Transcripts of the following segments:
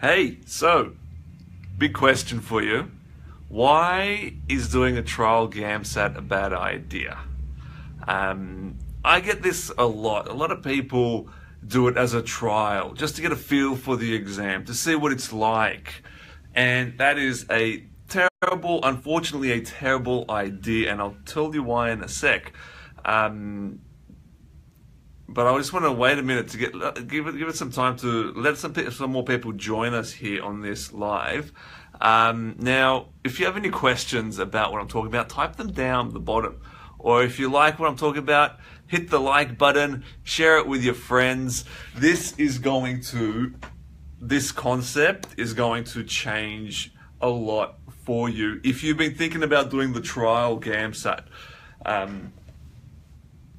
Hey, so, big question for you. Why is doing a trial GAMSAT a bad idea? I get this a lot. A lot of people do it as a trial, just to get a feel for the exam, to see what it's like. And that is a unfortunately, a terrible idea, and I'll tell you why in a sec. Um, but I just want to wait a minute to give it some time to let some more people join us here on this live. Now, if you have any questions about what I'm talking about, type them down the bottom. Or if you like what I'm talking about, hit the like button, share it with your friends. This concept is going to change a lot for you if you've been thinking about doing the trial GAMSAT.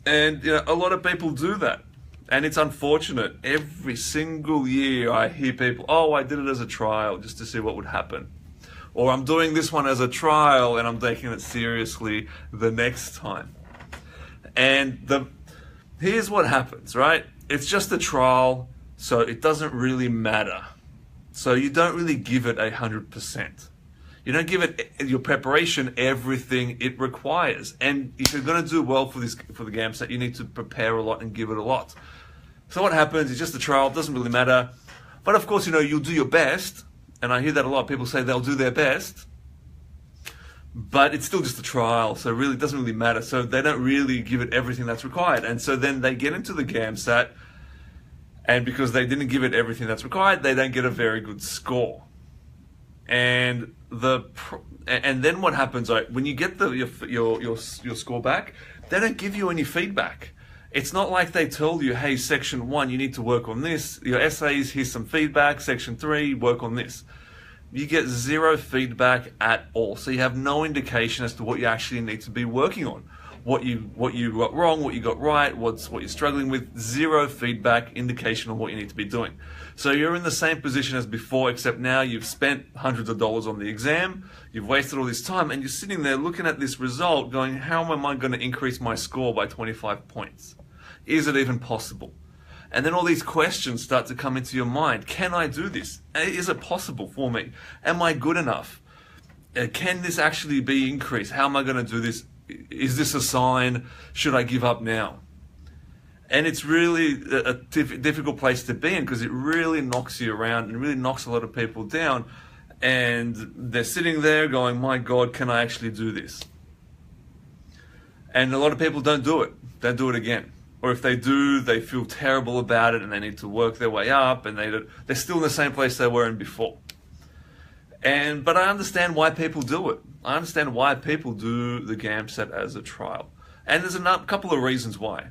And a lot of people do that, and it's unfortunate. Every single year I hear people, oh, I did it as a trial just to see what would happen. Or I'm doing this one as a trial and I'm taking it seriously the next time. And here's what happens, right? It's just a trial, so it doesn't really matter. So you don't really give it 100%. You don't give it your preparation everything it requires. And if you're going to do well for the GAMSAT, you need to prepare a lot and give it a lot. So what happens is just a trial, it doesn't really matter. But of course, you'll do your best. And I hear that a lot. People say they'll do their best. But it's still just a trial, so really it doesn't really matter. So they don't really give it everything that's required. And so then they get into the GAMSAT, and because they didn't give it everything that's required, they don't get a very good score. And then what happens, when you get your score back, they don't give you any feedback. It's not like they tell you, hey, section 1, you need to work on this. Your essays, here's some feedback. Section 3, work on this. You get zero feedback at all. So you have no indication as to what you actually need to be working on. What you got wrong, what you got right, what you're struggling with. Zero feedback, indication on what you need to be doing. So you're in the same position as before, except now you've spent hundreds of dollars on the exam, you've wasted all this time, and you're sitting there looking at this result going, how am I going to increase my score by 25 points? Is it even possible? And then all these questions start to come into your mind. Can I do this? Is it possible for me? Am I good enough? Can this actually be increased? How am I going to do this? Is this a sign? Should I give up now? And it's really a difficult place to be in, because it really knocks you around and really knocks a lot of people down. And they're sitting there going, my God, can I actually do this? And a lot of people don't do it. Don't do it again. Or if they do, they feel terrible about it and they need to work their way up, and they're still in the same place they were in before. But I understand why people do it. I understand why people do the GAMSAT as a trial. And there's a couple of reasons why.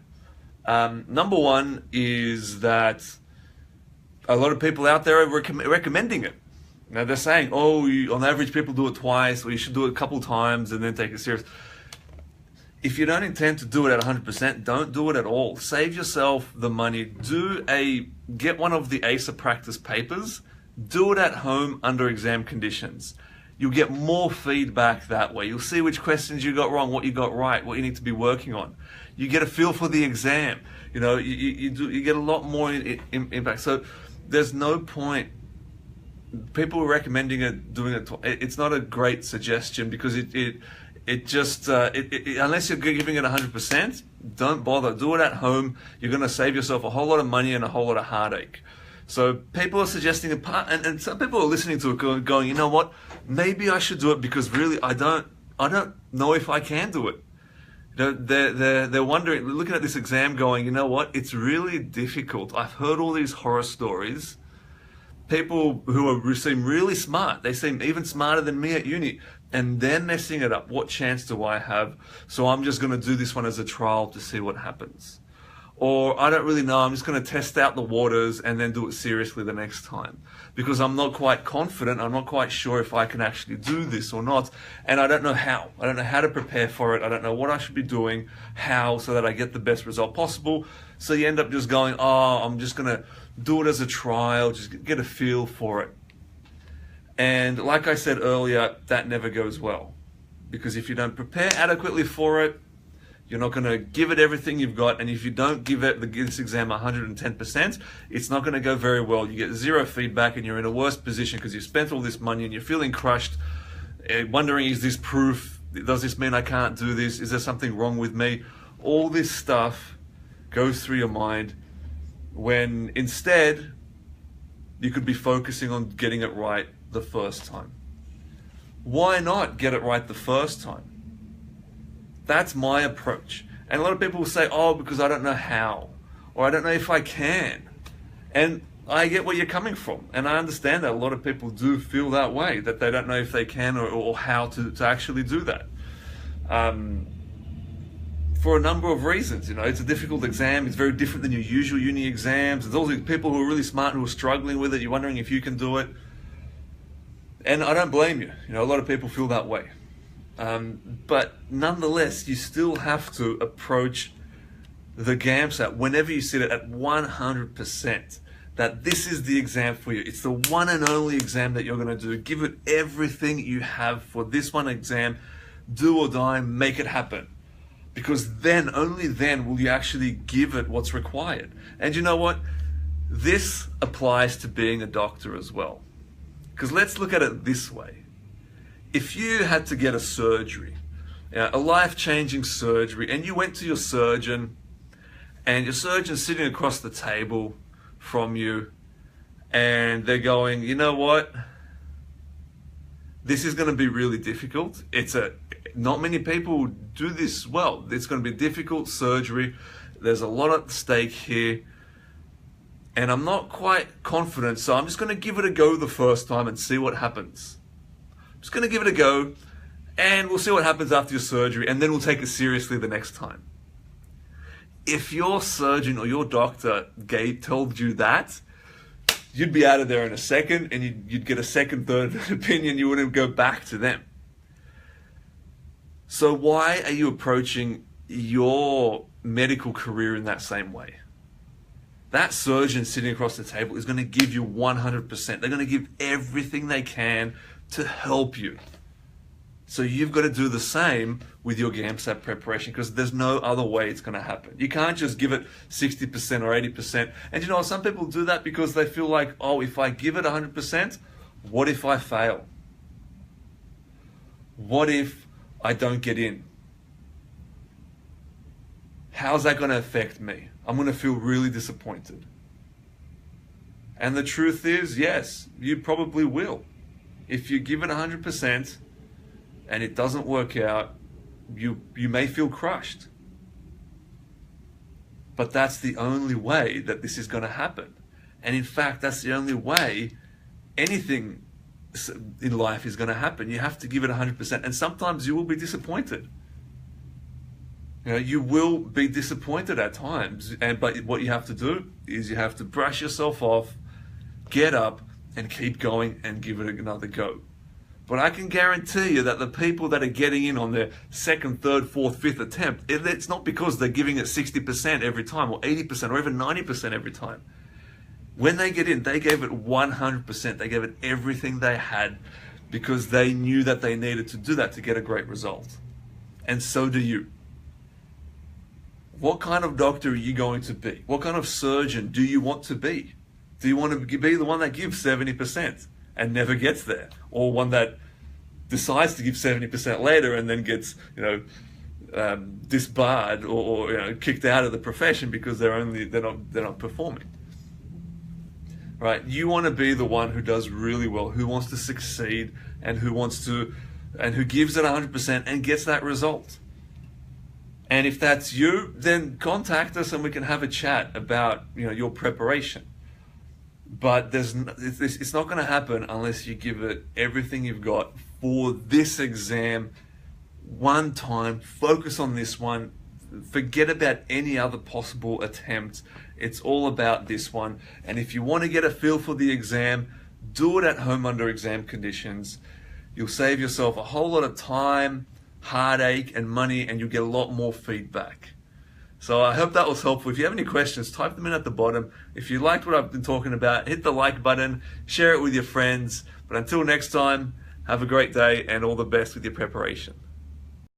Number one is that a lot of people out there are recommending it. Now they're saying, oh, on average people do it twice, or you should do it a couple times and then take it serious. If you don't intend to do it at 100%, don't do it at all. Save yourself the money. Get one of the ACER practice papers. Do it at home under exam conditions. You'll get more feedback that way. You'll see which questions you got wrong, what you got right, what you need to be working on. You get a feel for the exam. You get a lot more impact. So there's no point. People are recommending doing it. It's not a great suggestion, because unless you're giving it 100%, don't bother. Do it at home. You're going to save yourself a whole lot of money and a whole lot of heartache. So people are suggesting and some people are listening to it going, you know what? Maybe I should do it, because really I don't know if I can do it. They're wondering, looking at this exam going, you know what? It's really difficult. I've heard all these horror stories. People who seem really smart, they seem even smarter than me at uni, and they're messing it up. What chance do I have? So I'm just going to do this one as a trial to see what happens. Or I don't really know, I'm just going to test out the waters and then do it seriously the next time, because I'm not quite confident, I'm not quite sure if I can actually do this or not, and I don't know how. I don't know how to prepare for it, I don't know what I should be doing, how, so that I get the best result possible. So you end up just going, oh, I'm just going to do it as a trial, just get a feel for it. And like I said earlier, that never goes well, because if you don't prepare adequately for it, You're not going to give it everything you've got, and if you don't give this exam 110%, it's not going to go very well. You get zero feedback, and you're in a worse position because you spent all this money and you're feeling crushed, wondering, is this proof? Does this mean I can't do this? Is there something wrong with me? All this stuff goes through your mind when instead you could be focusing on getting it right the first time. Why not get it right the first time? That's my approach. And a lot of people will say, oh, because I don't know how, or I don't know if I can. And I get where you're coming from. And I understand that a lot of people do feel that way, that they don't know if they can or how to actually do that. For a number of reasons. It's a difficult exam. It's very different than your usual uni exams. There's all these people who are really smart who are struggling with it. You're wondering if you can do it. And I don't blame you. A lot of people feel that way. But nonetheless, you still have to approach the GAMSAT whenever you sit it at 100%. That this is the exam for you. It's the one and only exam that you're going to do. Give it everything you have for this one exam. Do or die, make it happen. Because then, only then, will you actually give it what's required. And you know what? This applies to being a doctor as well. Because let's look at it this way. If you had to get a surgery, a life-changing surgery, and you went to your surgeon, and your surgeon's sitting across the table from you, and they're going, you know what? This is going to be really difficult. Not many people do this well. It's going to be difficult surgery. There's a lot at stake here. And I'm not quite confident, so I'm just going to give it a go the first time and see what happens. I'm just going to give it a go, and we'll see what happens after your surgery, and then we'll take it seriously the next time. If your surgeon or your doctor told you that, you'd be out of there in a second, and you'd get a second, third opinion. You wouldn't go back to them. So why are you approaching your medical career in that same way? That surgeon sitting across the table is going to give you 100%. They're going to give everything they can to help you. So you've got to do the same with your GAMSAT preparation, because there's no other way it's going to happen. You can't just give it 60% or 80%. And some people do that because they feel like, oh, if I give it 100%, what if I fail? What if I don't get in? How's that going to affect me? I'm going to feel really disappointed. And the truth is, yes, you probably will. If you give it 100% and it doesn't work out, you may feel crushed. But that's the only way that this is going to happen. And in fact, that's the only way anything in life is going to happen. You have to give it 100%, and sometimes you will be disappointed. You will be disappointed at times, but what you have to do is you have to brush yourself off, get up, and keep going and give it another go. But I can guarantee you that the people that are getting in on their second, third, fourth, fifth attempt, it's not because they're giving it 60% every time, or 80%, or even 90% every time. When they get in, they gave it 100%. They gave it everything they had because they knew that they needed to do that to get a great result. And so do you. What kind of doctor are you going to be? What kind of surgeon do you want to be? Do you want to be the one that gives 70% and never gets there? Or one that decides to give 70% later and then gets, disbarred or kicked out of the profession because they're not performing? Right? You want to be the one who does really well, who wants to succeed, and who gives it 100% and gets that result. And if that's you, then contact us and we can have a chat about your preparation. But it's not going to happen unless you give it everything you've got for this exam one time. Focus on this one. Forget about any other possible attempt. It's all about this one. And if you want to get a feel for the exam, do it at home under exam conditions. You'll save yourself a whole lot of time, heartache, and money, and you'll get a lot more feedback. So I hope that was helpful. If you have any questions, type them in at the bottom. If you liked what I've been talking about, hit the like button, share it with your friends. But until next time, have a great day and all the best with your preparation.